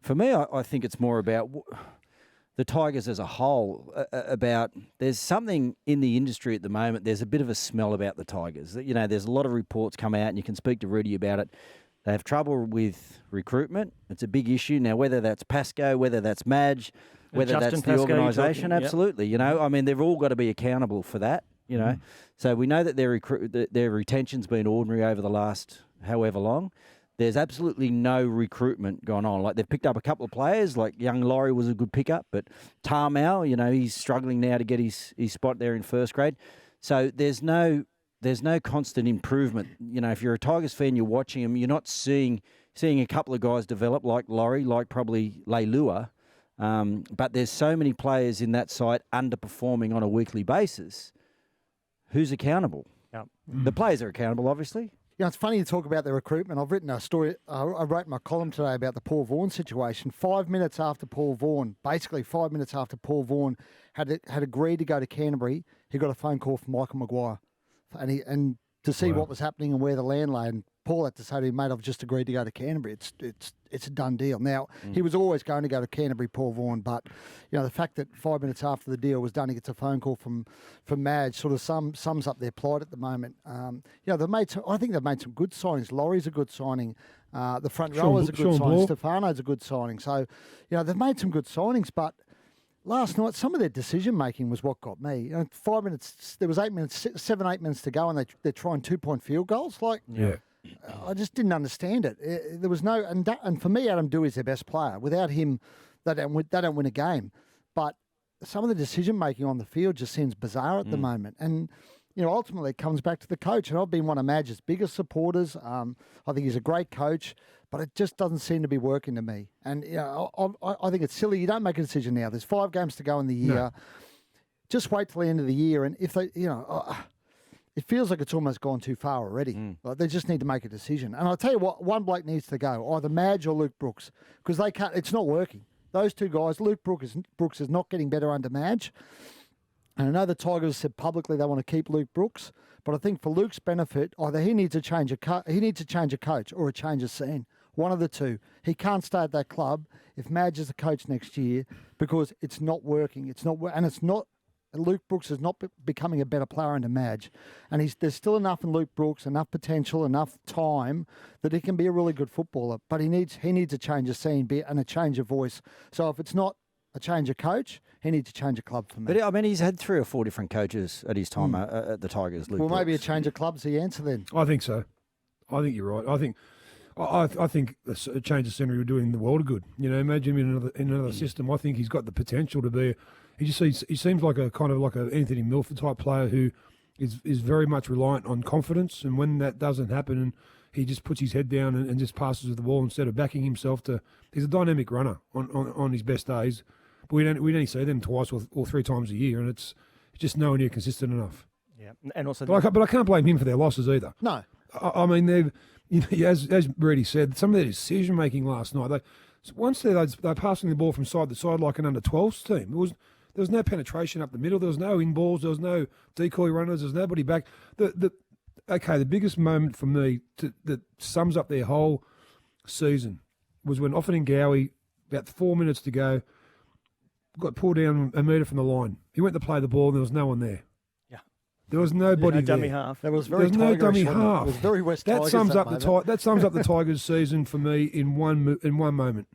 For me, I think it's more about the Tigers as a whole, about there's something in the industry at the moment. There's a bit of a smell about the Tigers. There's a lot of reports come out, and you can speak to Rudy about it. They have trouble with recruitment. It's a big issue. Now, whether that's Pascoe, whether that's Madge, whether Justin that's the Pascoe, organisation, yep. absolutely. They've all got to be accountable for that, So we know that their retention's been ordinary over the last however long. There's absolutely no recruitment going on. Like, they've picked up a couple of players, like young Laurie was a good pickup, but Tarmau, he's struggling now to get his spot there in first grade. So there's no constant improvement. If you're a Tigers fan, you're watching them, you're not seeing a couple of guys develop like Laurie, like probably Leilua. But there's so many players in that side underperforming on a weekly basis. Who's accountable? Yep. The players are accountable, obviously. It's funny you talk about the recruitment. I've written a story. I wrote my column today about the Paul Vaughan situation. 5 minutes after Paul Vaughan, basically 5 minutes after Paul Vaughan had agreed to go to Canterbury, he got a phone call from Michael Maguire, and to see what was happening and where the land lay. And Paul had to say to him, "Mate, I've just agreed to go to Canterbury. It's a done deal." Now, he was always going to go to Canterbury, Paul Vaughan, but the fact that 5 minutes after the deal was done, he gets a phone call from Madge sort of sums up their plight at the moment. I think they've made some good signings. Laurie's a good signing. The front rower's a good signing. Stefano's a good signing. So, they've made some good signings, but last night, some of their decision-making was what got me. 5 minutes, there was 8 minutes, 8 minutes to go, and they're trying 2-point field goals. I just didn't understand it. There was no, and for me, Adam Dewey's their best player. Without him, they don't win a game. But some of the decision-making on the field just seems bizarre at the moment. And, ultimately it comes back to the coach. And I've been one of Madge's biggest supporters. I think he's a great coach, but it just doesn't seem to be working to me. And, I think it's silly. You don't make a decision now. There's 5 games to go in the year. No. Just wait till the end of the year. And if they, it feels like it's almost gone too far already. Like, they just need to make a decision. And I'll tell you what, one bloke needs to go, either Madge or Luke Brooks, because they can't. It's not working. Those two guys, Luke Brooks is not getting better under Madge. And I know the Tigers said publicly they want to keep Luke Brooks, but I think for Luke's benefit, either he needs to change a coach or a change of scene. One of the two. He can't stay at that club if Madge is the coach next year, because it's not working. Luke Brooks is not becoming a better player under Madge. And there's still enough in Luke Brooks, enough potential, enough time that he can be a really good footballer. But he needs a change of scene and a change of voice. So if it's not a change of coach, he needs to change a club for me. But he's had 3 or 4 different coaches at his time at the Tigers, Luke Well, maybe Brooks. a change of club's the answer then. I think so. I think you're right. I think a change of scenery would do him the world of good. Imagine him in another system. I think he's got the potential to be. He seems like a kind of like a Anthony Milford type player who is very much reliant on confidence, and when that doesn't happen, and he just puts his head down and just passes with the ball instead of backing himself to. He's a dynamic runner on his best days, but we only see them twice or 3 times a year, and it's just nowhere near consistent enough. Yeah, and also, but I can't blame him for their losses either. No, I mean they've. As Brady said, some of their decision making last night. They're passing the ball from side to side like an under-12s team. There was no penetration up the middle. There was no in-balls. There was no decoy runners. There was nobody back. The biggest moment for me that sums up their whole season was when Offord and Gowie, about 4 minutes to go, got pulled down a metre from the line. He went to play the ball and there was no one there. There was nobody there. Dummy half. There was no dummy half. It was very West Tigers. That sums up the Tigers' season for me in one moment.